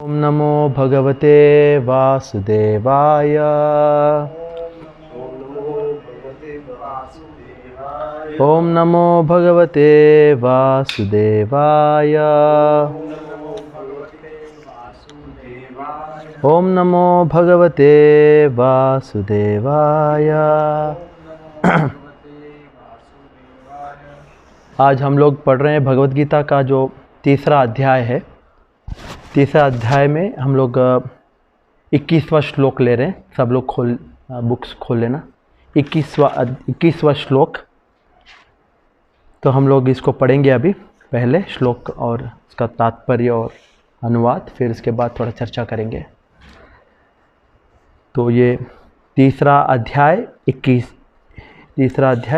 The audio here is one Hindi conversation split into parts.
ओम नमो भगवते वासुदेवाय। ओम नमो भगवते वासुदेवाय। ओम नमो भगवते वासुदेवाय। आज हम लोग पढ़ रहे हैं भगवत गीता का जो तीसरा अध्याय है। तीसरा अध्याय में हम लोग 21वां श्लोक ले रहे हैं। सब लोग बुक्स खोल लेना। 21वां श्लोक। तो हम लोग इसको पढ़ेंगे अभी, पहले श्लोक और इसका तात्पर्य और अनुवाद, फिर इसके बाद थोड़ा चर्चा करेंगे। तो ये तीसरा अध्याय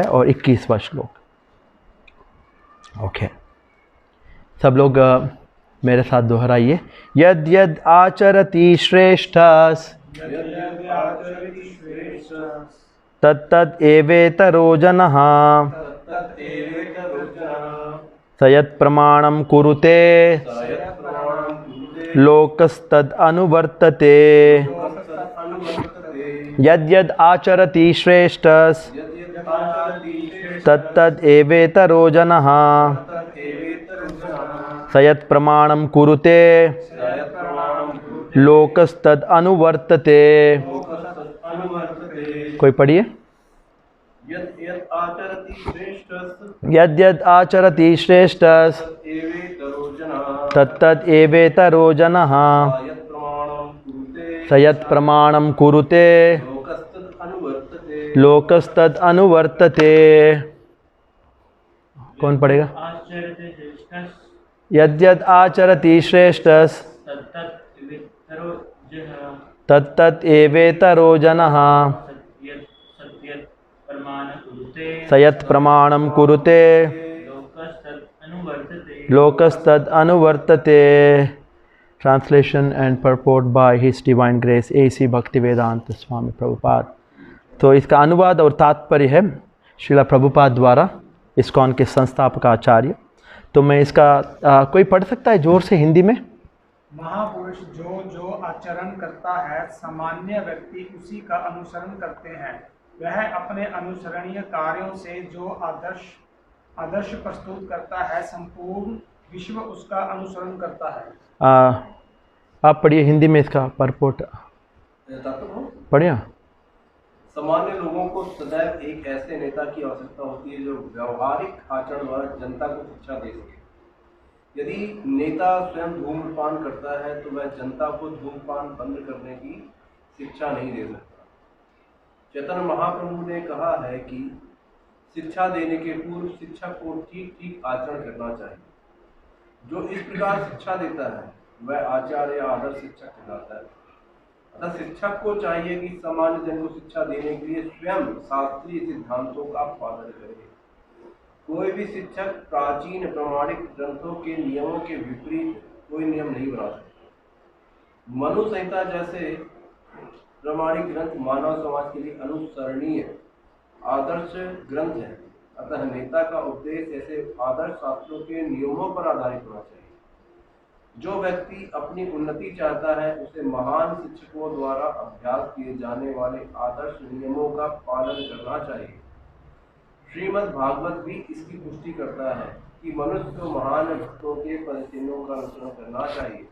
और 21वां श्लोक। ओके, सब लोग मेरे साथ दोहराइए। यद यद आचरति श्रेष्ठस् तत्तद् एवेतरो जनः स यत् प्रमाणं कुरुते लोकस्तद् अनुवर्तते। यद यद आचरति श्रेष्ठस् तत्तद् एवेतरो जनः स यत् प्रमाणं कुरुते लोकस्तद् अनुवर्तते। कोई पढ़िए। यद यद आचरति श्रेष्ठस् तत्तद् एवेतरो जनः स यत् प्रमाणं कुरुते लोकस्तद् अनुवर्तते। कौन पढ़ेगा? यद यद आचरति श्रेष्ठस् तत्तद् एवेतरो जनः स यत् प्रमाणं कुरुते लोकस्तद् अनुवर्तते। Translation and purport by His Divine Grace A.C. Bhaktivedanta Swami Prabhupada। तो इसका अनुवाद और तात्पर्य है श्रीला प्रभुपाद द्वारा, इस्कॉन के संस्थापक आचार्य। तो मैं इसका कोई पढ़ सकता है जोर से हिंदी में? महापुरुष जो जो आचरण करता है सामान्य व्यक्ति उसी का अनुसरण करते हैं। वह अपने अनुसरणीय कार्यों से जो आदर्श प्रस्तुत करता है संपूर्ण विश्व उसका अनुसरण करता है। आप पढ़िए हिंदी में इसका परपोर्ट पढ़िए। सामान्य लोगों को सदैव एक ऐसे नेता की आवश्यकता होती है जो व्यवहारिक आचरण द्वारा जनता को शिक्षा दे सके। यदि नेता स्वयं धूम्रपान करता है तो वह जनता को धूम्रपान बंद करने की शिक्षा नहीं दे सकता। चैतन्य महाप्रभु ने कहा है कि शिक्षा देने के पूर्व शिक्षक को ठीक ठीक आचरण करना चाहिए। जो इस प्रकार शिक्षा देता है वह आचार्य या आदर्श शिक्षक कहलाता है। अतः शिक्षक को चाहिए कि सामान्य जन को शिक्षा देने के लिए स्वयं शास्त्रीय सिद्धांतों का पालन करे। कोई भी शिक्षक प्राचीन प्रमाणिक ग्रंथों के नियमों के विपरीत कोई नियम नहीं बना सकता। मनु संहिता जैसे प्रमाणिक ग्रंथ मानव समाज के लिए अनुसरणीय आदर्श ग्रंथ है। अतः नेता का उपदेश ऐसे आदर्श शास्त्रों के नियमों पर आधारित होना चाहिए। जो व्यक्ति अपनी उन्नति चाहता है उसे महान शिक्षकों द्वारा अभ्यास किए जाने वाले आदर्श नियमों का पालन करना चाहिए। श्रीमद् भागवत भी इसकी पुष्टि करता है कि मनुष्य को महान भक्तों के परिचिनों का अनुसरण करना चाहिए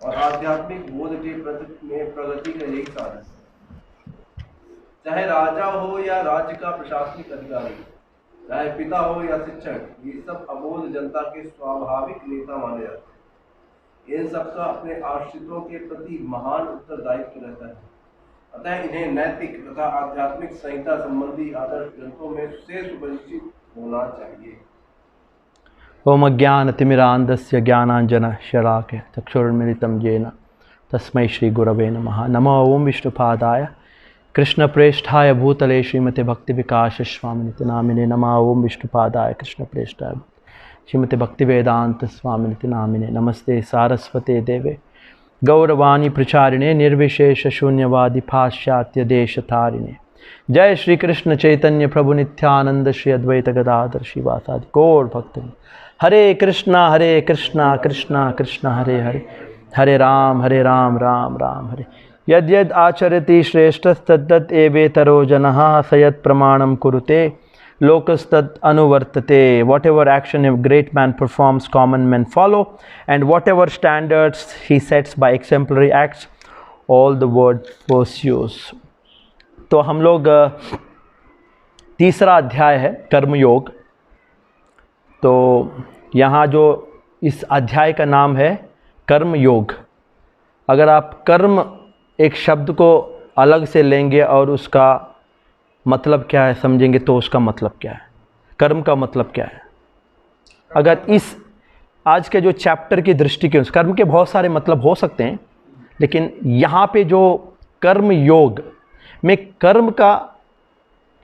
और आध्यात्मिक बोध के प्रगति का यही साधन है। चाहे राजा हो या राज्य का प्रशासनिक अधिकारी, चाहे पिता हो या शिक्षक, ये सब अबोध जनता के स्वाभाविक नेता माने जाते हैं। इन सबका अपने आश्रितों के प्रति महान उत्तरदायित्व रहता है। अतः इन्हें नैतिक तथा आध्यात्मिक संहिता संबंधी आदर्श ग्रंथों में से सुपरिचित होना चाहिए। ओम अज्ञानतिमिरान्धस्य ज्ञानाञ्जन शलाकया चक्षुरुन्मिलितं येन तस्मै श्री गुरवे नमः। नमो ओम विष्णुपादाय कृष्णप्रेष्ठाय भूतले श्रीमते भक्ति विकास स्वामिनिति नामिने। नमः ओम विष्णुपादाय कृष्णप्रेष्ठाय श्रीमते भक्तिवेदांत स्वामिनिति नामिने। नमस्ते सारस्वते देवे गौरवाणी प्रचारिणे निर्विशेष शून्यवादी पाश्चात्य देशतारिणे। जय श्री कृष्ण चैतन्य प्रभु नित्यानंद श्री अद्वैत गदाधर श्रीवासादि गौर भक्त। हरे कृष्णा कृष्णा कृष्णा हरे हरे, हरे राम राम राम हरे। यद यद आचरति श्रेष्ठस्तद्दत् एवेतरो जनः स यत् प्रमाणं कुरुते लोकस्तत् अनुवर्तते। Whatever action a great man performs, common men follow, and whatever standards he sets by exemplary acts, all the world pursues. तो हम लोग तीसरा अध्याय है कर्मयोग। तो यहाँ जो इस अध्याय का नाम है कर्मयोग। अगर आप कर्म एक शब्द को अलग से लेंगे और उसका मतलब क्या है समझेंगे तो उसका मतलब क्या है, कर्म का मतलब क्या है। अगर इस आज के जो चैप्टर की दृष्टि के कर्म के बहुत सारे मतलब हो सकते हैं, लेकिन यहाँ पे जो कर्म योग में कर्म का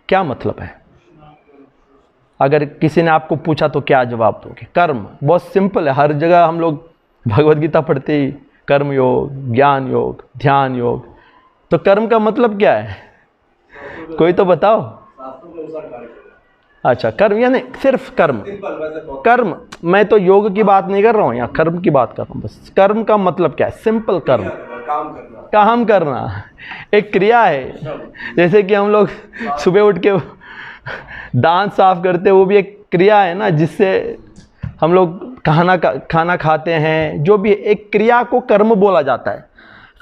क्या मतलब है, अगर किसी ने आपको पूछा तो क्या जवाब दोगे? कर्म बहुत सिंपल है, हर जगह हम लोग भगवद गीता पढ़ते ही कर्म योग, ज्ञान योग, ध्यान योग। तो कर्म का मतलब क्या है, कोई तो बताओ। अच्छा, कर्म यानी सिर्फ कर्म। कर्म, मैं तो योग की बात नहीं कर रहा हूँ, यहाँ कर्म की बात कर रहा हूँ बस। कर्म का मतलब क्या है? सिंपल कर्म, काम करना एक क्रिया है। जैसे कि हम लोग सुबह उठ के दांत साफ करते हैं, वो भी एक क्रिया है ना, जिससे हम लोग खाना खाते हैं। जो भी एक क्रिया को कर्म बोला जाता है।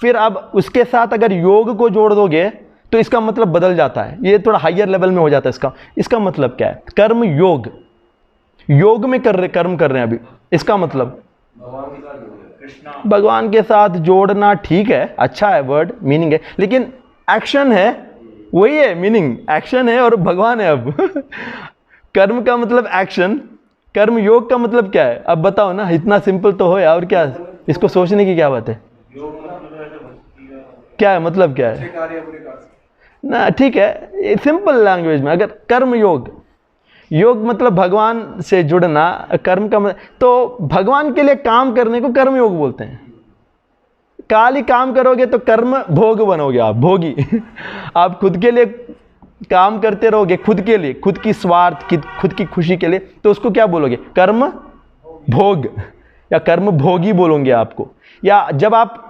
फिर अब उसके साथ अगर योग को जोड़ दोगे तो इसका मतलब बदल जाता है, ये थोड़ा हायर लेवल में हो जाता है। इसका मतलब क्या है? कर्म योग, योग में कर्म कर रहे हैं अभी। इसका मतलब भगवान के साथ जोड़ना, ठीक है, अच्छा है, वर्ड मीनिंग है, लेकिन एक्शन है वही है, मीनिंग एक्शन है और भगवान है। अब कर्म का मतलब एक्शन, कर्म योग का मतलब क्या है? अब बताओ ना, इतना सिंपल तो हो यार, और क्या इसको सोचने की क्या बात है? क्या है मतलब, क्या है ना? ठीक है, सिंपल लैंग्वेज में अगर कर्म योग, योग मतलब भगवान से जुड़ना, कर्म का मतलब तो भगवान के लिए काम करने को कर्म योग बोलते हैं। काली काम करोगे तो कर्म भोग बनोगे, आप भोगी। आप खुद के लिए काम करते रहोगे, खुद के लिए, खुद की स्वार्थ की, खुद की खुशी के लिए, तो उसको क्या बोलोगे? कर्म भोग या कर्म भोगी बोलोगे आपको। या जब आप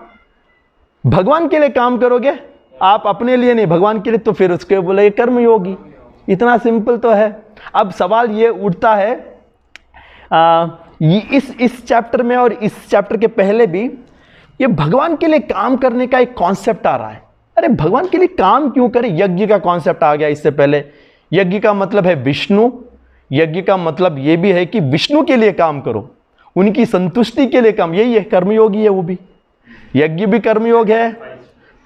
भगवान के लिए काम करोगे, आप अपने लिए नहीं, भगवान के लिए, तो फिर उसके बोलेंगे कर्म योगी। इतना सिंपल तो है। अब सवाल ये उठता है इस चैप्टर में और इस चैप्टर के पहले भी, ये भगवान के लिए काम करने का एक कॉन्सेप्ट आ रहा है। अरे भगवान के लिए काम क्यों करें? यज्ञ का कॉन्सेप्ट आ गया इससे पहले। यज्ञ का मतलब है विष्णु, यज्ञ का मतलब ये भी है कि विष्णु के लिए काम करो, उनकी संतुष्टि के लिए काम, यही है, कर्मयोगी है वो भी, यज्ञ भी कर्मयोग है।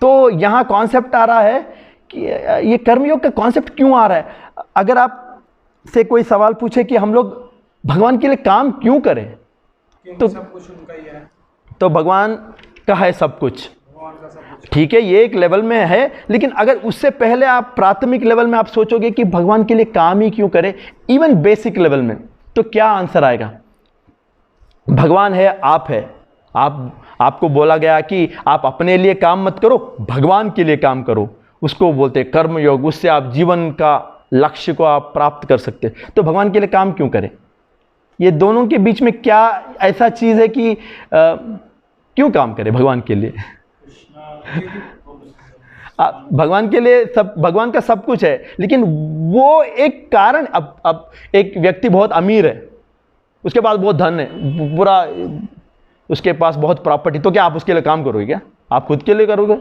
तो यहाँ कॉन्सेप्ट आ रहा है कि ये कर्मयोग का कॉन्सेप्ट क्यों आ रहा है। अगर आप से कोई सवाल पूछे कि हम लोग भगवान के लिए काम क्यों करें, तो सब कुछ उनका ही है, तो भगवान का है सब कुछ, ठीक है, ये एक लेवल में है। लेकिन अगर उससे पहले आप प्राथमिक लेवल में आप सोचोगे कि भगवान के लिए काम ही क्यों करें, इवन बेसिक लेवल में, तो क्या आंसर आएगा? भगवान है, आप है, आपको बोला गया कि आप अपने लिए काम मत करो, भगवान के लिए काम करो, उसको बोलते हैं कर्मयोग। उससे आप जीवन का लक्ष्य को आप प्राप्त कर सकते हैं। तो भगवान के लिए काम क्यों करें? ये दोनों के बीच में क्या ऐसा चीज़ है कि क्यों काम करें भगवान के लिए? भगवान के लिए सब, भगवान का सब कुछ है, लेकिन वो एक कारण। अब एक व्यक्ति बहुत अमीर है, उसके पास बहुत धन है, पूरा उसके पास बहुत प्रॉपर्टी, तो क्या आप उसके लिए काम करोगे? क्या आप खुद के लिए करोगे?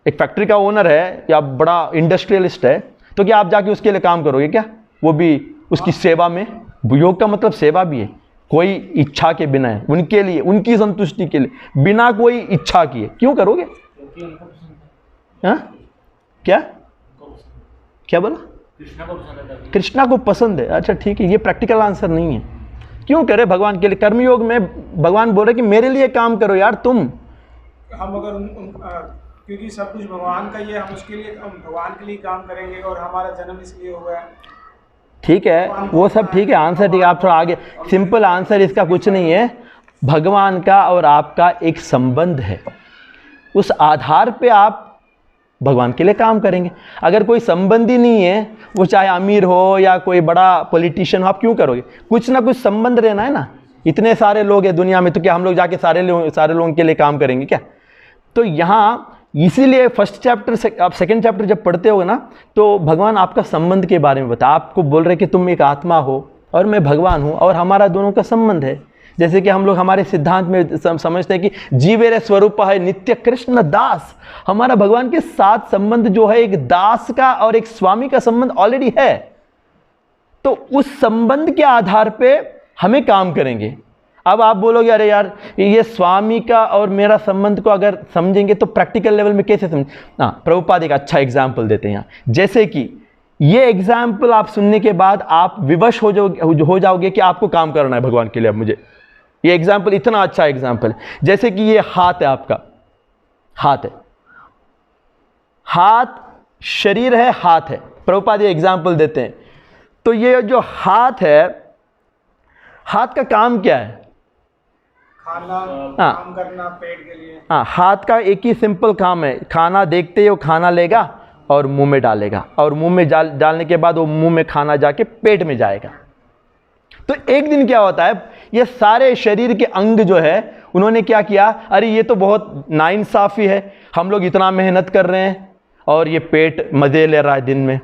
एक फैक्ट्री का ओनर है या बड़ा इंडस्ट्रियलिस्ट है, तो क्या आप जाके उसके लिए काम करोगे? क्या वो भी उसकी सेवा में? योग का मतलब सेवा भी है, कोई इच्छा के बिना है, उनके लिए, उनकी संतुष्टि के लिए, बिना कोई इच्छा किए। क्यों करोगे? हाँ, क्या बोला? कृष्णा को पसंद है। अच्छा ठीक है, ये प्रैक्टिकल आंसर नहीं है। क्यों करे भगवान के लिए? कर्मयोग में भगवान बोल रहे कि मेरे लिए काम करो यार तुम। हम अगर क्योंकि सब कुछ भगवान का ही है, हम उसके लिए, हम भगवान के लिए काम करेंगे, और हमारा जन्म इसलिए हुआ है। ठीक है, वो सब ठीक है, आंसर ठीक है, आप थोड़ा आगे। सिंपल आंसर इसका कुछ नहीं है। भगवान का और आपका एक संबंध है, उस आधार पे आप भगवान के लिए काम करेंगे। अगर कोई संबंध ही नहीं है, वो चाहे अमीर हो या कोई बड़ा पॉलिटिशियन हो, आप क्यों करोगे? कुछ ना कुछ संबंध रहना है ना। इतने सारे लोग हैं दुनिया में, तो क्या हम लोग जाके सारे लोगों के लिए काम करेंगे क्या? तो यहाँ इसीलिए फर्स्ट चैप्टर से आप सेकंड चैप्टर जब पढ़ते हो ना, तो भगवान आपका संबंध के बारे में बता, आपको बोल रहे कि तुम एक आत्मा हो और मैं भगवान हूँ, और हमारा दोनों का संबंध है। जैसे कि हम लोग हमारे सिद्धांत में समझते हैं कि जीवेरे स्वरूप है नित्य कृष्ण दास, हमारा भगवान के साथ संबंध जो है एक दास का और एक स्वामी का संबंध ऑलरेडी है। तो उस संबंध के आधार पे हमें काम करेंगे। अब आप बोलोगे अरे यार ये स्वामी का और मेरा संबंध को अगर समझेंगे तो प्रैक्टिकल लेवल में कैसे समझ, हाँ प्रभुपाद एक अच्छा एग्जाम्पल देते हैं यहाँ। जैसे कि ये एग्जाम्पल आप सुनने के बाद आप विवश हो जाओगे कि आपको काम करना है भगवान के लिए। अब मुझे ये एग्जाम्पल इतना अच्छा एग्जाम्पल है, जैसे कि ये हाथ है, आपका हाथ है, हाथ शरीर है, हाथ है। प्रभुपाद ये एग्जाम्पल देते हैं। तो ये जो हाथ है, हाथ का काम क्या है? खाना, काम करना पेट के लिए। हाँ, हाथ का एक ही सिंपल काम है, खाना देखते ही वो खाना लेगा और मुंह में डालेगा, और मुंह में डालने के बाद वो मुंह में खाना जाके पेट में जाएगा। तो एक दिन क्या होता है, ये सारे शरीर के अंग जो है उन्होंने क्या किया, अरे ये तो बहुत नाइंसाफी है, हम लोग इतना मेहनत कर रहे हैं और ये पेट मज़े ले रहा है, दिन में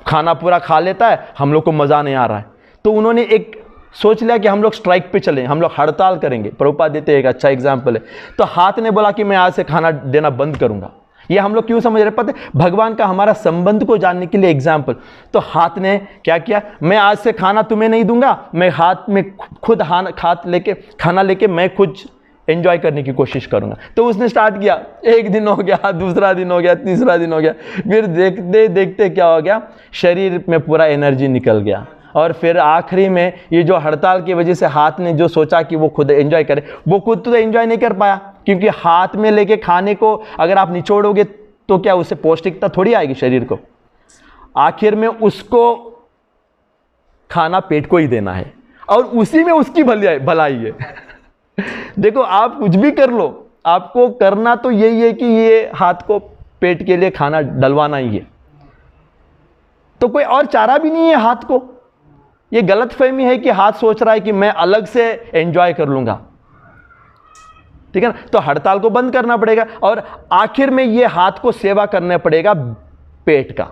खाना पूरा खा लेता है, हम लोग को मज़ा नहीं आ रहा है। तो उन्होंने एक सोच लिया कि हम लोग स्ट्राइक पे चलें, हम लोग हड़ताल करेंगे। प्रभुपाद देते हैं एक अच्छा एग्जाम्पल है। तो हाथ ने बोला कि मैं आज से खाना देना बंद करूंगा। ये हम लोग क्यों समझ रहे, पता है, भगवान का हमारा संबंध को जानने के लिए एग्जाम्पल। तो हाथ ने क्या किया, मैं आज से खाना तुम्हें नहीं दूंगा, मैं हाथ में खुद खाना लेके मैं खुद एंजॉय करने की कोशिश करूंगा। तो उसने स्टार्ट किया, एक दिन हो गया, दूसरा दिन हो गया, तीसरा दिन हो गया, फिर देखते देखते क्या हो गया, शरीर में पूरा एनर्जी निकल गया। और फिर आखिरी में ये जो हड़ताल की वजह से हाथ ने जो सोचा कि वो खुद एंजॉय करे, वो खुद तो एंजॉय नहीं कर पाया, क्योंकि हाथ में लेके खाने को अगर आप निचोड़ोगे तो क्या उससे पौष्टिकता थोड़ी आएगी शरीर को। आखिर में उसको खाना पेट को ही देना है, और उसी में उसकी भलाई है। देखो, आप कुछ भी कर लो, आपको करना तो यही है कि ये हाथ को पेट के लिए खाना डलवाना ही है। तो कोई और चारा भी नहीं है हाथ को। ये गलतफहमी है कि हाथ सोच रहा है कि मैं अलग से एंजॉय कर लूंगा, ठीक है ना। तो हड़ताल को बंद करना पड़ेगा, और आखिर में ये हाथ को सेवा करना पड़ेगा पेट का।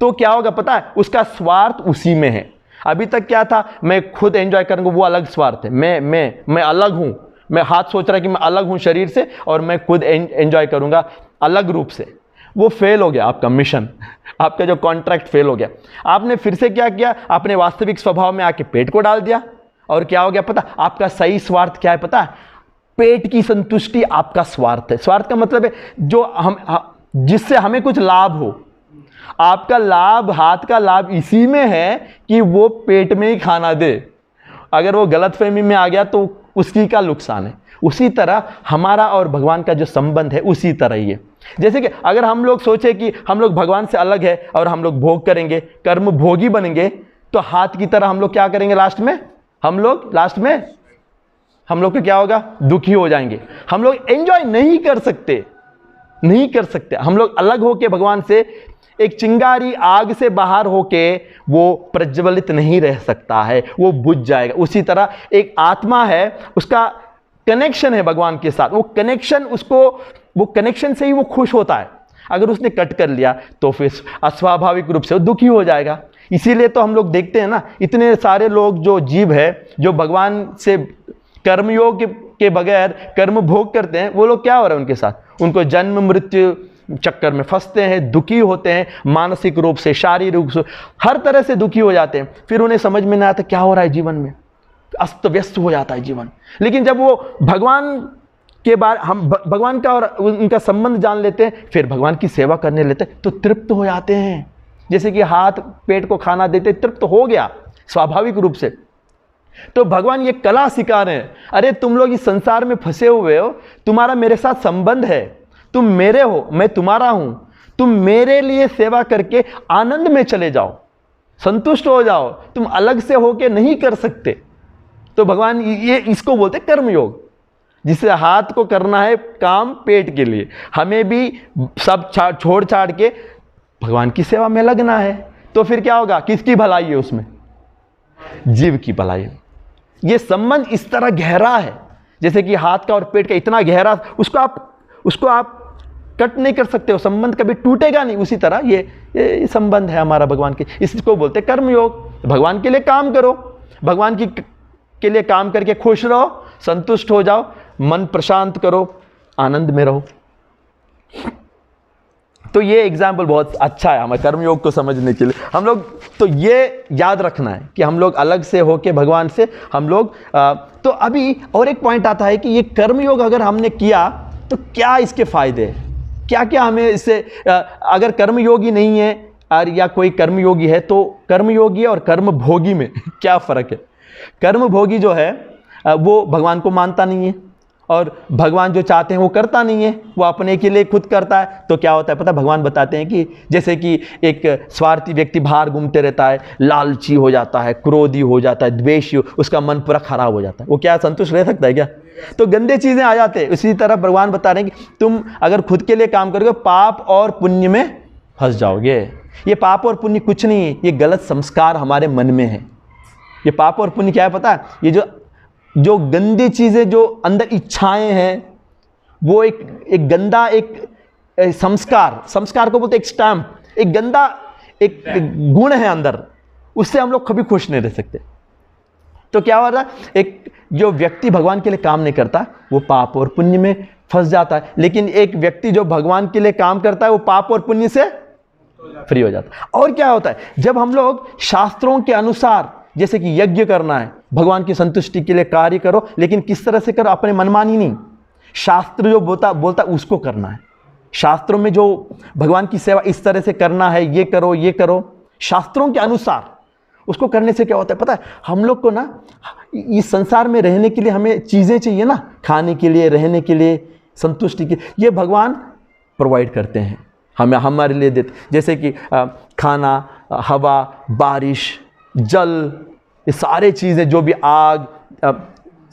तो क्या होगा पता है, उसका स्वार्थ उसी में है। अभी तक क्या था, मैं खुद एंजॉय करूंगा, वो अलग स्वार्थ है। मैं अलग हूं, मैं हाथ सोच रहा है कि मैं अलग हूं शरीर से, और मैं खुद एंजॉय करूंगा अलग रूप से। वो फेल हो गया, आपका मिशन, आपका जो कॉन्ट्रैक्ट फेल हो गया। आपने फिर से क्या किया, अपने वास्तविक स्वभाव में आके पेट को डाल दिया, और क्या हो गया पता, आपका सही स्वार्थ क्या है पता है, पेट की संतुष्टि आपका स्वार्थ है। स्वार्थ का मतलब है जो जिससे हमें कुछ लाभ हो। आपका लाभ, हाथ का लाभ इसी में है कि वो पेट में ही खाना दे। अगर वो गलतफहमी में आ गया तो उसी का नुकसान है। उसी तरह हमारा और भगवान का जो संबंध है उसी तरह ही है। जैसे कि अगर हम लोग सोचे कि हम लोग भगवान से अलग है और हम लोग भोग करेंगे, कर्म भोगी बनेंगे, तो हाथ की तरह हम लोग क्या करेंगे, लास्ट में हम लोग को क्या होगा, दुखी हो जाएंगे। हम लोग एंजॉय नहीं कर सकते। हम लोग अलग होके भगवान से, एक चिंगारी आग से बाहर होके वो प्रज्वलित नहीं रह सकता है, वो बुझ जाएगा। उसी तरह एक आत्मा है, उसका कनेक्शन है भगवान के साथ, वो कनेक्शन से ही वो खुश होता है। अगर उसने कट कर लिया तो फिर अस्वाभाविक रूप से वो दुखी हो जाएगा। इसीलिए तो हम लोग देखते हैं ना, इतने सारे लोग जो जीव है जो भगवान से कर्मयोग के बगैर कर्म भोग करते हैं, वो लोग क्या हो रहा है उनके साथ, उनको जन्म मृत्यु चक्कर में फंसते हैं, दुखी होते हैं, मानसिक रूप से, शारीरिक रूप से, हर तरह से दुखी हो जाते हैं। फिर उन्हें समझ में नहीं आता क्या हो रहा है जीवन में, अस्त व्यस्त हो जाता है जीवन। लेकिन जब वो भगवान के बारे, हम भगवान का और उनका संबंध जान लेते हैं, फिर भगवान की सेवा करने लेते हैं, तो तृप्त हो जाते हैं। जैसे कि हाथ पेट को खाना देते, तृप्त हो गया स्वाभाविक रूप से। तो भगवान ये कला सिखा रहे हैं, अरे तुम लोग इस संसार में फंसे हुए हो, तुम्हारा मेरे साथ संबंध है, तुम मेरे हो, मैं तुम्हारा हूं, तुम मेरे लिए सेवा करके आनंद में चले जाओ, संतुष्ट हो जाओ, तुम अलग से होके नहीं कर सकते। तो भगवान ये इसको बोलते कर्मयोग, जिसे हाथ को करना है काम पेट के लिए, हमें भी सब छोड़ छाड़ के भगवान की सेवा में लगना है। तो फिर क्या होगा, किसकी भलाई है उसमें, जीव की भलाई है। ये संबंध इस तरह गहरा है, जैसे कि हाथ का और पेट का इतना गहरा, उसको आप कट नहीं कर सकते हो, संबंध कभी टूटेगा नहीं। उसी तरह ये संबंध है हमारा भगवान के, इसको बोलते हैं कर्मयोग। भगवान के लिए काम करो, भगवान के लिए काम करके खुश रहो, संतुष्ट हो जाओ, मन प्रशांत करो, आनंद में रहो। तो ये एग्जाम्पल बहुत अच्छा है हमें कर्मयोग को समझने के लिए। हम लोग तो ये याद रखना है कि हम लोग अलग से होके भगवान से हम लोग तो अभी और एक पॉइंट आता है कि ये कर्मयोग अगर हमने किया तो क्या इसके फायदे हैं, क्या क्या हमें इससे, अगर कर्मयोगी नहीं है और या कोई कर्मयोगी है तो कर्मयोगी और कर्मभोगी में क्या फ़र्क है। कर्मभोगी जो है वो भगवान को मानता नहीं है और भगवान जो चाहते हैं वो करता नहीं है, वो अपने के लिए खुद करता है। तो क्या होता है पता है, भगवान बताते हैं कि जैसे कि एक स्वार्थी व्यक्ति बाहर घूमते रहता है, लालची हो जाता है, क्रोधी हो जाता है, द्वेषी, उसका मन पूरा खराब हो जाता है, वो क्या संतुष्ट रह सकता है क्या? तो गंदे चीज़ें आ जाते हैं। इसी तरह भगवान बता रहे हैं कि तुम अगर खुद के लिए काम करोगे पाप और पुण्य में फंस जाओगे। ये पाप और पुण्य कुछ नहीं है, ये गलत संस्कार हमारे मन में है। ये पाप और पुण्य क्या है पता है, ये जो गंदी चीज़ें, जो अंदर इच्छाएं हैं, वो एक गंदा एक संस्कार को बोलते एक स्टैम्प, एक गंदा एक गुण है अंदर, उससे हम लोग कभी खुश नहीं रह सकते। तो क्या हो रहा है, एक जो व्यक्ति भगवान के लिए काम नहीं करता वो पाप और पुण्य में फंस जाता है, लेकिन एक व्यक्ति जो भगवान के लिए काम करता है वो पाप और पुण्य से फ्री हो जाता है। और क्या होता है, जब हम लोग शास्त्रों के अनुसार, जैसे कि यज्ञ करना है, भगवान की संतुष्टि के लिए कार्य करो, लेकिन किस तरह से करो, अपने मनमानी नहीं, शास्त्र जो बोलता उसको करना है। शास्त्रों में जो भगवान की सेवा इस तरह से करना है, ये करो शास्त्रों के अनुसार, उसको करने से क्या होता है पता है, हम लोग को ना इस संसार में रहने के लिए हमें चीज़ें चाहिए ना, खाने के लिए, रहने के लिए, संतुष्टि के, ये भगवान प्रोवाइड करते हैं, हमें हमारे लिए देते। जैसे कि खाना, हवा, बारिश, जल, ये सारे चीज़ें, जो भी आग,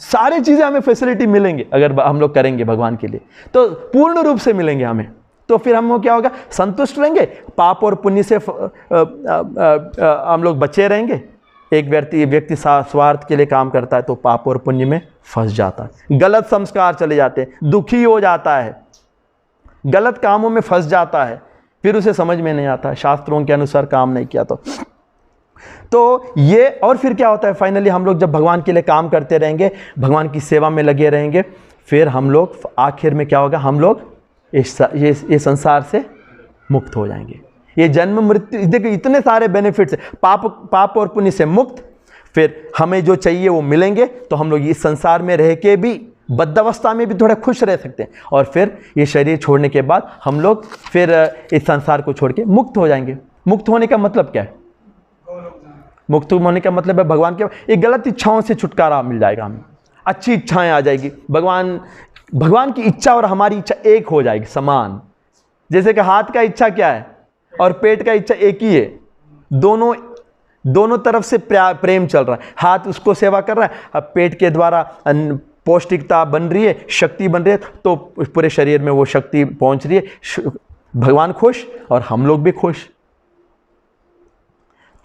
सारे चीज़ें हमें फैसिलिटी मिलेंगे अगर हम लोग करेंगे भगवान के लिए, तो पूर्ण रूप से मिलेंगे हमें। तो फिर हम क्या होगा, संतुष्ट रहेंगे, पाप और पुण्य से हम लोग बचे रहेंगे। एक व्यक्ति स्वार्थ के लिए काम करता है तो पाप और पुण्य में फंस जाता है, गलत संस्कार चले जाते हैं, दुखी हो जाता है, गलत कामों में फंस जाता है, फिर उसे समझ में नहीं आता है, शास्त्रों के अनुसार काम नहीं किया तो ये। और फिर क्या होता है, फाइनली हम लोग जब भगवान के लिए काम करते रहेंगे, भगवान की सेवा में लगे रहेंगे, फिर हम लोग आखिर में क्या होगा, हम लोग ये संसार से मुक्त हो जाएंगे। ये जन्म मृत्यु, देखिए इतने सारे बेनिफिट्स, पाप और पुण्य से मुक्त, फिर हमें जो चाहिए वो मिलेंगे, तो हम लोग इस संसार में रह के भी, बद्धावस्था में भी थोड़ा खुश रह सकते हैं, और फिर ये शरीर छोड़ने के बाद हम लोग फिर इस संसार को छोड़ के मुक्त हो जाएंगे। मुक्त होने का मतलब क्या है, मुक्त होने का मतलब है भगवान के एक गलत इच्छाओं से छुटकारा मिल जाएगा, हमें अच्छी इच्छाएं आ जाएगी, भगवान की इच्छा और हमारी इच्छा एक हो जाएगी, समान। जैसे कि हाथ का इच्छा क्या है और पेट का इच्छा एक ही है, दोनों तरफ से प्रेम चल रहा है, हाथ उसको सेवा कर रहा है, अब पेट के द्वारा पौष्टिकता बन रही है, शक्ति बन रही है, तो पूरे शरीर में वो शक्ति पहुंच रही है, भगवान खुश और हम लोग भी खुश।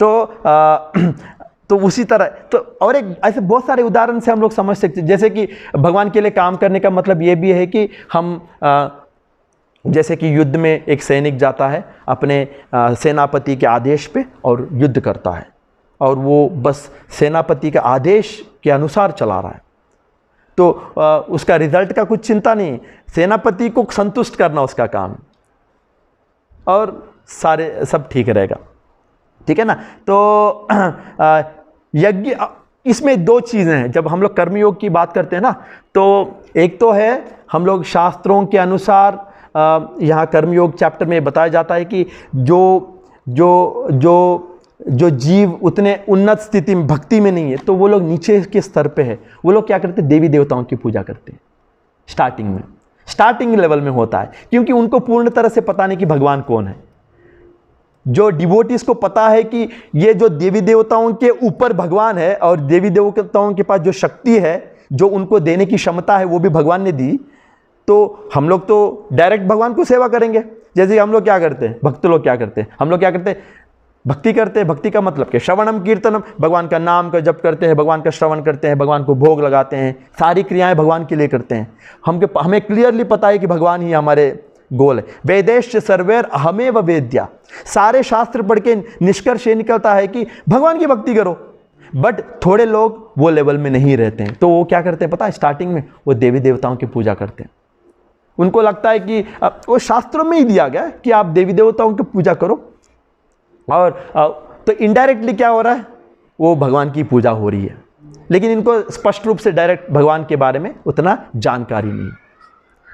तो उसी तरह, तो और एक ऐसे बहुत सारे उदाहरण से हम लोग समझ सकते हैं। जैसे कि भगवान के लिए काम करने का मतलब ये भी है कि हम जैसे कि युद्ध में एक सैनिक जाता है अपने सेनापति के आदेश पे और युद्ध करता है, और वो बस सेनापति के आदेश के अनुसार चला रहा है, तो उसका रिजल्ट का कुछ चिंता नहीं, सेनापति को संतुष्ट करना उसका काम, और सारे सब ठीक रहेगा, ठीक है ना। तो यज्ञ, इसमें दो चीज़ें हैं। जब हम लोग कर्मयोग की बात करते हैं ना, तो एक तो है हम लोग शास्त्रों के अनुसार, यहाँ कर्मयोग चैप्टर में बताया जाता है कि जो जीव उतने उन्नत स्थिति में, भक्ति में नहीं है, तो वो लोग नीचे के स्तर पे है, वो लोग क्या करते हैं, देवी देवताओं की पूजा करते हैं। स्टार्टिंग लेवल में होता है, क्योंकि उनको पूर्ण तरह से पता नहीं कि भगवान कौन है। जो डिवोटीज को पता है कि ये जो देवी देवताओं के ऊपर भगवान है, और देवी देवताओं के पास जो शक्ति है, जो उनको देने की क्षमता है, वो भी भगवान ने दी, तो हम लोग तो डायरेक्ट भगवान को सेवा करेंगे। जैसे हम लोग क्या करते हैं, भक्त लोग क्या करते हैं, हम लोग क्या करते हैं, भक्ति करते हैं। भक्ति का मतलब क्या? श्रवणम कीर्तनम, भगवान का नाम का जप करते हैं, भगवान का श्रवण करते हैं, भगवान को भोग लगाते हैं, सारी क्रियाएं भगवान के लिए करते हैं। हमें क्लियरली पता है कि भगवान ही हमारे गोल है। वेदेश सर्वेर अहमेव वेद्या, सारे शास्त्र पढ़ के निष्कर्ष ये निकलता है कि भगवान की भक्ति करो। बट थोड़े लोग वो लेवल में नहीं रहते हैं, तो वो क्या करते हैं पता है? स्टार्टिंग में वो देवी देवताओं की पूजा करते हैं। उनको लगता है कि वो शास्त्रों में ही दिया गया है कि आप देवी देवताओं की पूजा करो, और तो इनडायरेक्टली क्या हो रहा है? वो भगवान की पूजा हो रही है, लेकिन इनको स्पष्ट रूप से डायरेक्ट भगवान के बारे में उतना जानकारी नहीं।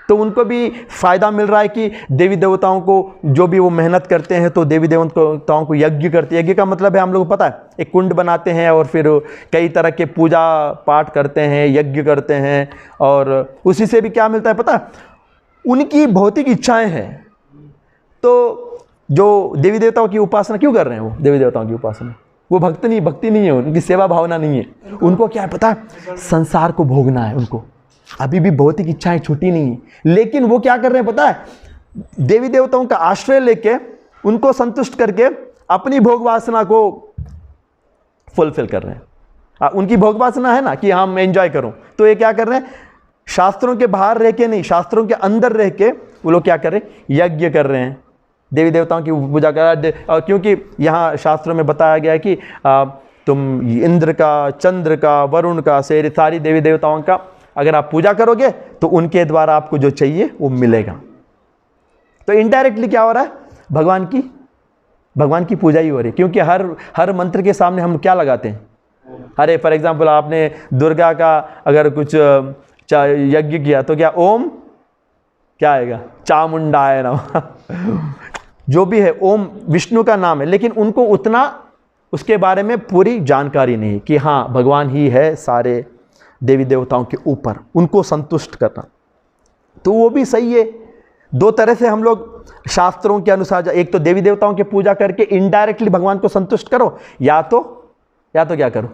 तो उनको भी फायदा मिल रहा है कि देवी देवताओं को जो भी वो मेहनत करते हैं, तो देवी देवताओं को यज्ञ करते हैं। यज्ञ का मतलब है, हम लोग को पता है, एक कुंड बनाते हैं और फिर कई तरह के पूजा पाठ करते हैं, यज्ञ करते हैं, और उसी से भी क्या मिलता है पता है? उनकी भौतिक इच्छाएं हैं। तो जो देवी देवताओं की उपासना क्यों कर रहे हैं? वो देवी देवताओं की उपासना, वो भक्ति नहीं है, उनकी सेवा भावना नहीं है। उनको क्या है पता है? संसार को भोगना है उनको। अभी भी भौतिक इच्छाएं छूटी नहीं है, लेकिन वो क्या कर रहे हैं पता है? देवी देवताओं का आश्रय लेके उनको संतुष्ट करके अपनी भोग वासना को फुलफिल कर रहे हैं। उनकी भोग वासना है ना कि हम एंजॉय करूं, तो ये क्या कर रहे हैं? शास्त्रों के बाहर रह के नहीं, शास्त्रों के अंदर रह के वो लोग क्या कर रहे हैं? यज्ञ कर रहे हैं, देवी देवताओं की पूजा कर रहे हैं। क्योंकि यहाँ शास्त्रों में बताया गया है कि तुम इंद्र का, चंद्र का, वरुण का, सारी देवी देवताओं का अगर आप पूजा करोगे तो उनके द्वारा आपको जो चाहिए वो मिलेगा। तो इनडायरेक्टली क्या हो रहा है? भगवान की पूजा ही हो रही है। क्योंकि हर मंत्र के सामने हम क्या लगाते हैं? अरे फॉर एग्जाम्पल आपने दुर्गा का अगर कुछ यज्ञ किया तो क्या ओम क्या आएगा? चामुंडाय नमः। जो भी है ओम विष्णु का नाम है, लेकिन उनको उतना उसके बारे में पूरी जानकारी नहीं कि हाँ भगवान ही है सारे देवी देवताओं के ऊपर, उनको संतुष्ट करना। तो वो भी सही है। दो तरह से हम लोग शास्त्रों के अनुसार, एक तो देवी देवताओं की पूजा करके इनडायरेक्टली भगवान को संतुष्ट करो, या तो क्या करो?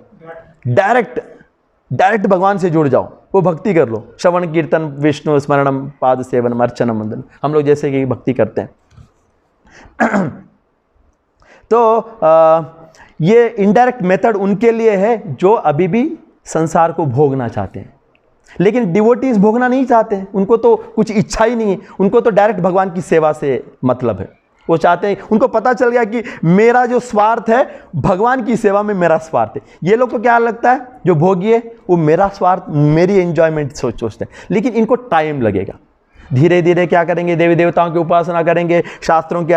डायरेक्ट भगवान से जुड़ जाओ, वो भक्ति कर लो। श्रवण कीर्तन विष्णु स्मरणम पाद सेवन अर्चनम वंदन, हम लोग जैसे कि भक्ति करते हैं। तो ये इनडायरेक्ट मेथड उनके लिए है जो अभी भी संसार को भोगना चाहते हैं, लेकिन डिवोटीज भोगना नहीं चाहते हैं। उनको तो कुछ इच्छा ही नहीं है, उनको तो डायरेक्ट भगवान की सेवा से मतलब है। वो चाहते हैं, उनको पता चल गया कि मेरा जो स्वार्थ है भगवान की सेवा में मेरा स्वार्थ है। ये लोग को क्या लगता है? जो भोगी है वो मेरा स्वार्थ, मेरी एंजॉयमेंट सोचते हैं। लेकिन इनको टाइम लगेगा। धीरे धीरे क्या करेंगे? देवी देवताओं की उपासना करेंगे, शास्त्रों के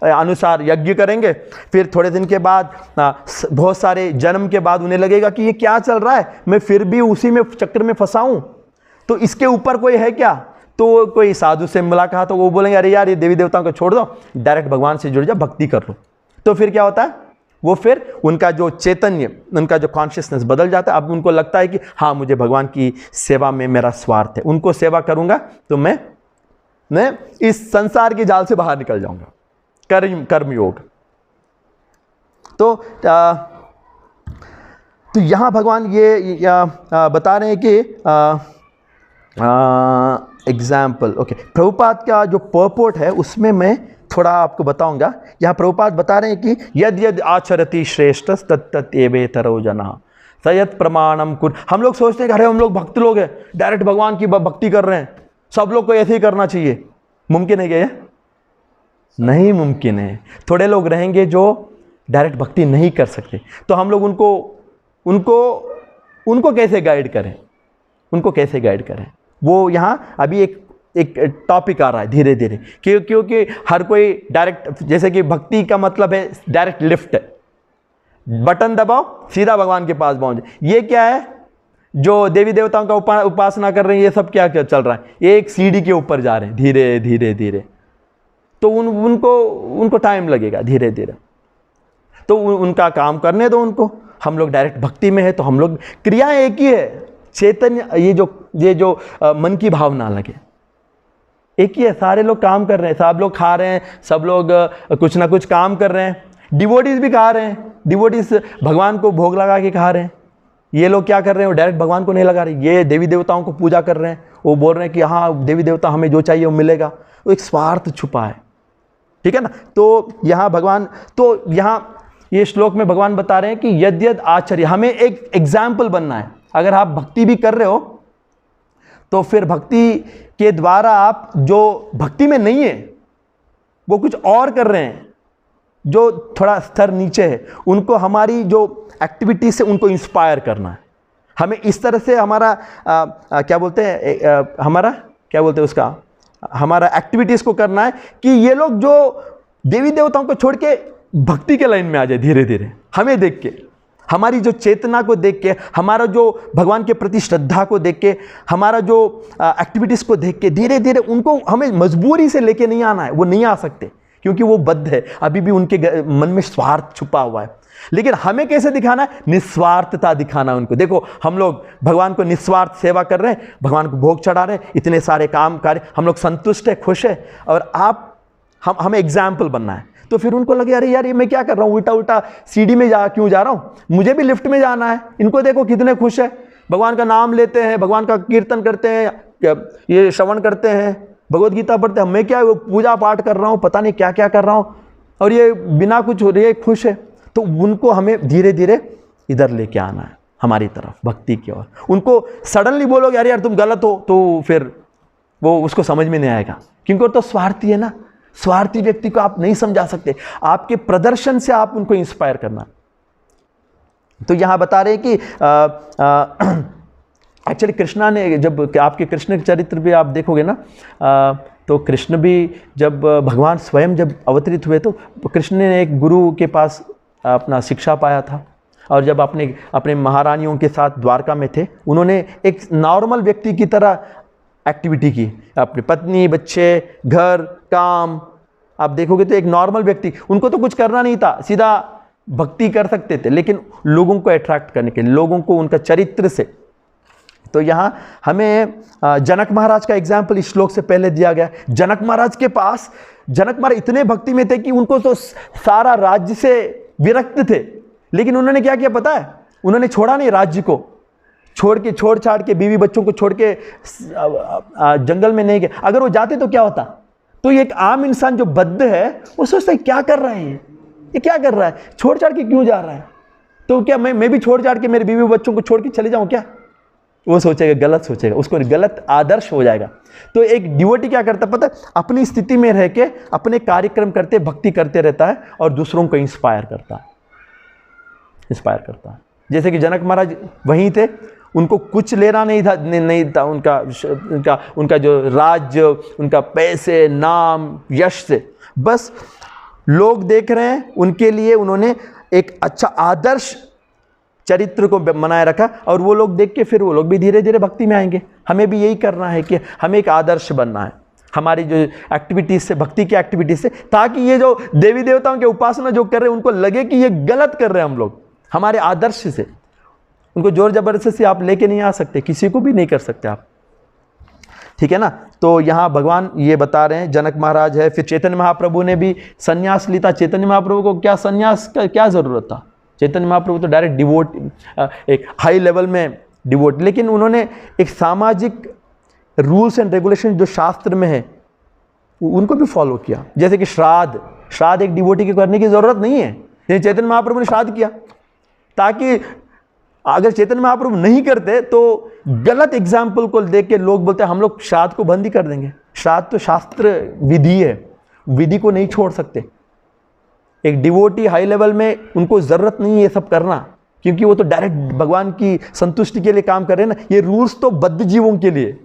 अनुसार यज्ञ करेंगे, फिर थोड़े दिन के बाद, बहुत सारे जन्म के बाद उन्हें लगेगा कि ये क्या चल रहा है, मैं फिर भी उसी में चक्कर में फंसा हूं, तो इसके ऊपर कोई है क्या? तो कोई साधु से मुलाकात हो, वो बोलेंगे अरे यार ये देवी देवताओं को छोड़ दो, डायरेक्ट भगवान से जुड़ जाओ, भक्ति कर लो। तो फिर क्या होता है? वो फिर उनका जो चैतन्य, उनका जो कॉन्शियसनेस बदल जाता है। अब उनको लगता है कि हाँ मुझे भगवान की सेवा में मेरा स्वार्थ है, उनको सेवा करूंगा तो मैं इस संसार के जाल से बाहर निकल जाऊंगा। कर्म योग। तो यहां भगवान ये बता रहे हैं कि एग्जाम्पल, ओके, प्रभुपाद का जो पर्पोर्ट है उसमें मैं थोड़ा आपको बताऊंगा। यहाँ प्रभुपाद बता रहे हैं कि यद यद आचरति श्रेष्ठ तत्त एवेतरो जना सयत प्रमाणम कुर। हम लोग सोचते हैं कि अरे हम लोग भक्त लोग हैं, डायरेक्ट भगवान की भक्ति कर रहे हैं, सब लोग को ऐसे ही करना चाहिए। मुमकिन है क्या ये? नहीं मुमकिन है। थोड़े लोग रहेंगे जो डायरेक्ट भक्ति नहीं कर सकते, तो हम लोग उनको कैसे गाइड करें? उनको कैसे गाइड करें? वो यहाँ अभी एक टॉपिक आ रहा है धीरे धीरे, क्योंकि हर कोई डायरेक्ट, जैसे कि भक्ति का मतलब है डायरेक्ट लिफ्ट, बटन दबाओ सीधा भगवान के पास पहुंच। ये क्या है? जो देवी देवताओं का उपासना कर रहे हैं, ये सब क्या चल रहा है? ये एक सीढ़ी के ऊपर जा रहे हैं धीरे धीरे धीरे, तो उनको टाइम लगेगा धीरे धीरे। तो उनका काम करने दो उनको। हम लोग डायरेक्ट भक्ति में है तो हम लोग क्रियाएं एक ही है, चैतन्य, ये जो मन की भावना लगे एक ही है। सारे लोग काम कर रहे हैं, सब लोग खा रहे हैं, सब लोग कुछ ना कुछ काम कर रहे हैं। डिवोटीज भी खा रहे हैं, डिवोटीज भगवान को भोग लगा के खा रहे हैं। ये लोग क्या कर रहे हैं? वो डायरेक्ट भगवान को नहीं लगा रहे, ये देवी देवताओं को पूजा कर रहे हैं। वो बोल रहे हैं कि हाँ देवी देवता हमें जो चाहिए वो मिलेगा। वो एक स्वार्थ छुपा है, ठीक है ना। तो यहाँ भगवान, तो यहाँ ये श्लोक में भगवान बता रहे हैं कि यद यद आचर्य, हमें एक एग्जाम्पल बनना है। अगर आप भक्ति भी कर रहे हो तो फिर भक्ति के द्वारा आप जो भक्ति में नहीं है वो कुछ और कर रहे हैं जो थोड़ा स्तर नीचे है, उनको हमारी जो एक्टिविटी से उनको इंस्पायर करना है। हमें इस तरह से हमारा क्या बोलते हैं, हमारा क्या बोलते हैं उसका, हमारा एक्टिविटीज़ को करना है कि ये लोग जो देवी देवताओं को छोड़ के भक्ति के लाइन में आ जाए धीरे धीरे। हमें देख के, हमारी जो चेतना को देख के, हमारा जो भगवान के प्रति श्रद्धा को देख के, हमारा जो एक्टिविटीज़ को देख के धीरे धीरे उनको हमें मजबूरी से लेके नहीं आना है। वो नहीं आ सकते क्योंकि वो बद्ध है, अभी भी उनके मन में स्वार्थ छुपा हुआ है। लेकिन हमें कैसे दिखाना है? निस्वार्थता दिखाना है उनको। देखो हम लोग भगवान को निस्वार्थ सेवा कर रहे हैं, भगवान को भोग चढ़ा रहे हैं, इतने सारे काम कार्य, हम लोग संतुष्ट है, खुश है, और हमें एग्जाम्पल बनना है। तो फिर उनको लगे अरे यार ये मैं क्या कर रहा हूँ, उल्टा उल्टा सीढ़ी में क्यों जा रहा हूँ, मुझे भी लिफ्ट में जाना है। इनको देखो कितने खुश है, भगवान का नाम लेते हैं, भगवान का कीर्तन करते हैं, ये श्रवण करते हैं, भगवद गीता पढ़ते हैं। मैं क्या पूजा पाठ कर रहा हूँ, पता नहीं क्या क्या कर रहा हूँ, और ये बिना कुछ हो रही है खुश है। तो उनको हमें धीरे धीरे इधर लेके आना है, हमारी तरफ, भक्ति की ओर। उनको सडनली बोलोगे अरे यार तुम गलत हो, तो फिर वो उसको समझ में नहीं आएगा, क्योंकि वो तो स्वार्थी है ना। स्वार्थी व्यक्ति को आप नहीं समझा सकते, आपके प्रदर्शन से आप उनको इंस्पायर करना। तो यहां बता रहे कि एक्चुअली कृष्णा ने, जब आपके कृष्ण के चरित्र भी आप देखोगे ना, तो कृष्ण भी जब भगवान स्वयं जब अवतरित हुए तो कृष्ण ने एक गुरु के पास अपना शिक्षा पाया था, और जब अपने महारानियों के साथ द्वारका में थे, उन्होंने एक नॉर्मल व्यक्ति की तरह एक्टिविटी की। अपनी पत्नी, बच्चे, घर, काम, आप देखोगे तो एक नॉर्मल व्यक्ति, उनको तो कुछ करना नहीं था, सीधा भक्ति कर सकते थे, लेकिन लोगों को अट्रैक्ट करने के लिए, लोगों को उनका चरित्र से। तो यहाँ हमें जनक महाराज का एग्जाम्पल इस श्लोक से पहले दिया गया। जनक महाराज के पास, जनक महाराज इतने भक्ति में थे कि उनको तो सारा राज्य से विरक्त थे, लेकिन उन्होंने क्या किया पता है? उन्होंने छोड़ा नहीं राज्य को, छोड़ छाड़ के, बीवी बच्चों को छोड़ के जंगल में नहीं गए। अगर वो जाते तो क्या होता? तो ये एक आम इंसान जो बद्ध है वो सोचता है क्या कर रहा है ये क्या कर रहा है, छोड़ छाड़ के क्यों जा रहा है? तो क्या मैं भी छोड़ छाड़ के मेरे बीवी बच्चों को छोड़ के चले जाऊं क्या? वो सोचेगा, गलत सोचेगा, उसको गलत आदर्श हो जाएगा। तो एक डिवोटी क्या करता पता है? अपनी स्थिति में रह के अपने कार्यक्रम करते, भक्ति करते रहता है और दूसरों को इंस्पायर करता है। जैसे कि जनक महाराज वहीं थे, उनको कुछ लेना नहीं था उनका जो राज्य, उनका पैसे, नाम, यश से। बस लोग देख रहे हैं, उनके लिए उन्होंने एक अच्छा आदर्श चरित्र को बनाए रखा, और वो लोग देख के फिर वो लोग भी धीरे धीरे भक्ति में आएंगे। हमें भी यही करना है कि हमें एक आदर्श बनना है हमारी जो एक्टिविटीज से, भक्ति की एक्टिविटीज से, ताकि ये जो देवी देवताओं के उपासना जो कर रहे हैं उनको लगे कि ये गलत कर रहे हैं हम लोग। हमारे आदर्श से उनको जोर जबरदस्ती आप लेके नहीं आ सकते, किसी को भी नहीं कर सकते आप, ठीक है ना। तो यहाँ भगवान ये बता रहे हैं, जनक महाराज है, फिर चैतन्य महाप्रभु ने भी संन्यास लिया। चैतन्य महाप्रभु को क्या संन्यास का क्या जरूरत था? चैतन्य महाप्रभु तो डायरेक्ट डिवोट, एक हाई लेवल में डिवोट, लेकिन उन्होंने एक सामाजिक रूल्स एंड रेगुलेशन जो शास्त्र में है उनको भी फॉलो किया। जैसे कि श्राद्ध एक डिवोटी के करने की जरूरत नहीं है, लेकिन चैतन्य महाप्रभु ने श्राद्ध किया, ताकि अगर चैतन्य महाप्रभु नहीं करते तो गलत एग्जाम्पल को देख के लोग बोलते हैं हम लोग श्राद्ध को बंद ही कर देंगे। श्राद्ध तो शास्त्र विधि है, विधि को नहीं छोड़ सकते। एक डिवोटी हाई लेवल में उनको जरूरत नहीं है ये सब करना, क्योंकि वो तो डायरेक्ट भगवान की संतुष्टि के लिए काम कर रहे हैं ना। ये रूल्स तो बद्ध जीवों के लिए,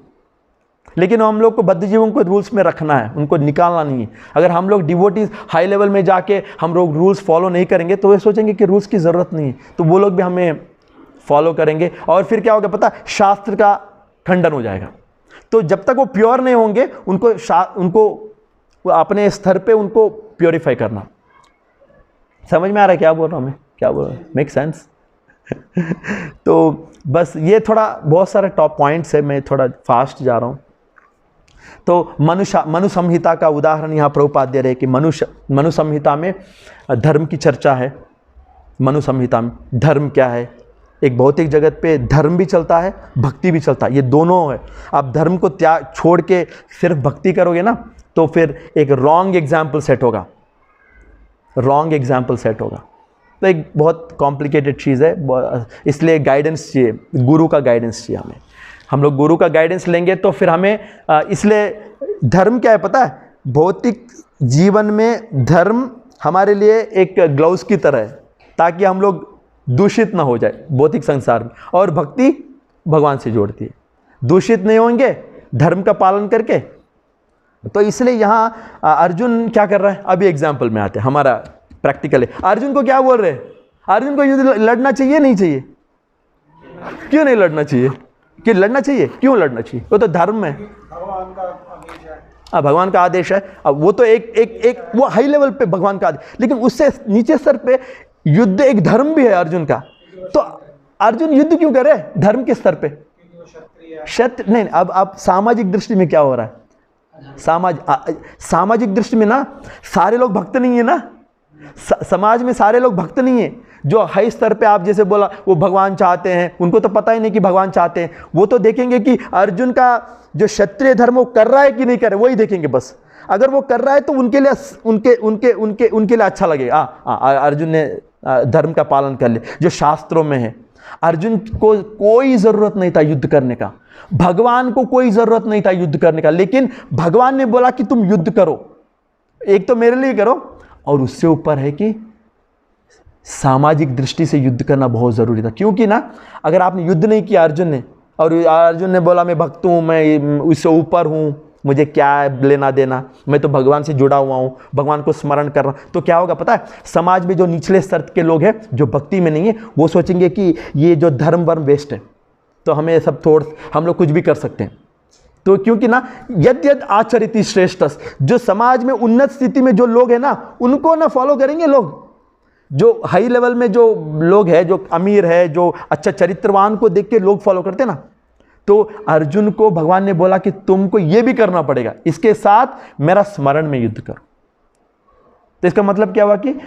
लेकिन हम लोग को बद्ध जीवों को रूल्स में रखना है, उनको निकालना नहीं है। अगर हम लोग डिवोटीज हाई लेवल में जाके हम लोग रूल्स फॉलो नहीं करेंगे तो वे सोचेंगे कि रूल्स की ज़रूरत नहीं है, तो वो लोग भी हमें फॉलो करेंगे, और फिर क्या होगा पता? शास्त्र का खंडन हो जाएगा। तो जब तक वो प्योर नहीं होंगे उनको अपने स्तर पे उनको प्योरीफाई करना। समझ में आ रहा है क्या बोल रहा हूँ मैं? क्या बोल रहा हूँ? Make sense? तो बस ये थोड़ा बहुत सारे टॉप पॉइंट्स है, मैं थोड़ा फास्ट जा रहा हूँ। तो मनु संहिता का उदाहरण यहाँ प्रभुपाद दे रहे हैं कि मनु संहिता में धर्म की चर्चा है। मनु संहिता में धर्म क्या है? एक भौतिक जगत पे धर्म भी चलता है, भक्ति भी चलता है, ये दोनों है। आप धर्म को छोड़ के सिर्फ भक्ति करोगे ना तो फिर एक रॉन्ग एग्जाम्पल सेट होगा। तो एक बहुत कॉम्प्लिकेटेड चीज़ है, इसलिए गाइडेंस चाहिए, गुरु का गाइडेंस चाहिए हमें। हम लोग गुरु का गाइडेंस लेंगे तो फिर हमें इसलिए धर्म क्या है पता है, भौतिक जीवन में धर्म हमारे लिए एक ग्लव्स की तरह है, ताकि हम लोग दूषित ना हो जाए भौतिक संसार में, और भक्ति भगवान से जोड़ती है, दूषित नहीं होंगे धर्म का पालन करके। तो इसलिए यहाँ अर्जुन क्या कर रहा है, अभी एग्जाम्पल में आते हैं, हमारा प्रैक्टिकल है। अर्जुन को क्या बोल रहे हैं, अर्जुन को युद्ध लड़ना चाहिए नहीं चाहिए, क्यों नहीं लड़ना चाहिए, कि लड़ना चाहिए, क्यों लड़ना चाहिए, वो तो धर्म है, भगवान का आदेश है। भगवान का आदेश है। अब वो तो एक वो हाई लेवल पे भगवान का आदेश, लेकिन उससे नीचे स्तर पे युद्ध एक धर्म भी है अर्जुन का। तो अर्जुन युद्ध क्यों करे धर्म के स्तर पे, क्षत्रिय नहीं। अब सामाजिक दृष्टि में क्या हो रहा है, सामाजिक दृष्टि में ना सारे लोग भक्त नहीं है ना, समाज में सारे लोग भक्त नहीं है। जो हाई स्तर पे आप जैसे बोला वो भगवान चाहते हैं, उनको तो पता ही नहीं कि भगवान चाहते हैं, वो तो देखेंगे कि अर्जुन का जो क्षत्रिय धर्म वो कर रहा है कि नहीं कर रहा है, वही देखेंगे बस। अगर वो कर रहा है तो उनके लिए उनके लिए अच्छा लगेगा, अर्जुन ने धर्म का पालन कर लिया जो शास्त्रों में है। अर्जुन को कोई जरूरत नहीं था युद्ध करने का, भगवान को कोई जरूरत नहीं था युद्ध करने का, लेकिन भगवान ने बोला कि तुम युद्ध करो, एक तो मेरे लिए करो, और उससे ऊपर है कि सामाजिक दृष्टि से युद्ध करना बहुत जरूरी था। क्योंकि ना अगर आपने युद्ध नहीं किया अर्जुन ने, और अर्जुन ने बोला मैं भक्त हूं, मैं उससे ऊपर हूं, मुझे क्या लेना देना, मैं तो भगवान से जुड़ा हुआ हूं, भगवान को स्मरण कर रहा हूं, तो क्या होगा पता है, समाज में जो निचले स्तर के लोग हैं जो भक्ति में नहीं है, वो सोचेंगे कि ये जो धर्म वर्म वेस्ट है, तो हमें सब हम लोग कुछ भी कर सकते हैं। तो क्योंकि ना यद यद आचरिति श्रेष्ठस, जो समाज में उन्नत स्थिति में जो लोग हैं ना, उनको ना फॉलो करेंगे लोग। जो हाई लेवल में जो लोग हैं, जो अमीर है, जो अच्छा चरित्रवान को देख के लोग फॉलो करते ना, तो अर्जुन को भगवान ने बोला कि तुमको ये भी करना पड़ेगा, इसके साथ मेरा स्मरण में युद्ध करो। तो इसका मतलब क्या हुआ कि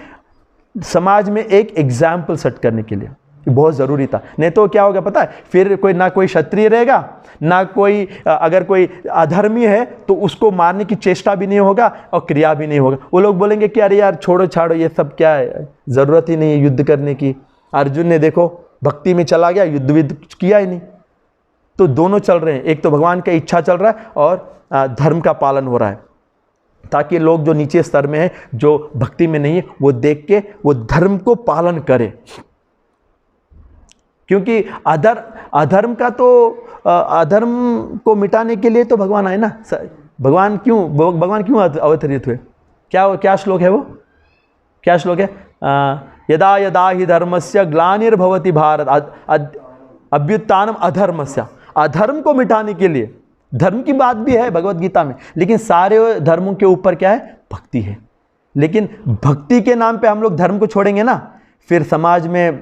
समाज में एक एग्जाम्पल सेट करने के लिए बहुत ज़रूरी था। नहीं तो क्या होगा पता है, फिर कोई ना कोई क्षत्रिय रहेगा, ना कोई, अगर कोई अधर्मी है तो उसको मारने की चेष्टा भी नहीं होगा और क्रिया भी नहीं होगा। वो लोग बोलेंगे कि अरे यार छोड़ो छाड़ो, ये सब क्या है, ज़रूरत ही नहीं है युद्ध करने की। अर्जुन ने देखो भक्ति में चला गया, युद्ध विद्ध किया ही नहीं। तो दोनों चल रहे हैं, एक तो भगवान का इच्छा चल रहा है और धर्म का पालन हो रहा है, ताकि लोग जो नीचे स्तर में है, जो भक्ति में नहीं है, वो देख के वो धर्म को पालन करे। क्योंकि अधर्म का तो अधर्म को मिटाने के लिए तो भगवान आए ना। भगवान क्यों अवतरित हुए, क्या श्लोक है वो, क्या श्लोक है, यदा यदा ही धर्मस्य ग्लानिर्भवति भारत अभ्युत्थानम अधर्मस्य, अधर्म को मिटाने के लिए। धर्म की बात भी है भगवत गीता में, लेकिन सारे धर्मों के ऊपर क्या है, भक्ति है। लेकिन भक्ति के नाम पे हम लोग धर्म को छोड़ेंगे ना, फिर समाज में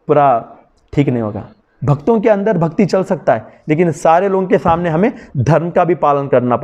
पूरा ठीक नहीं होगा। भक्तों के अंदर भक्ति चल सकता है, लेकिन सारे लोगों के सामने हमें धर्म का भी पालन करना पड़ेगा।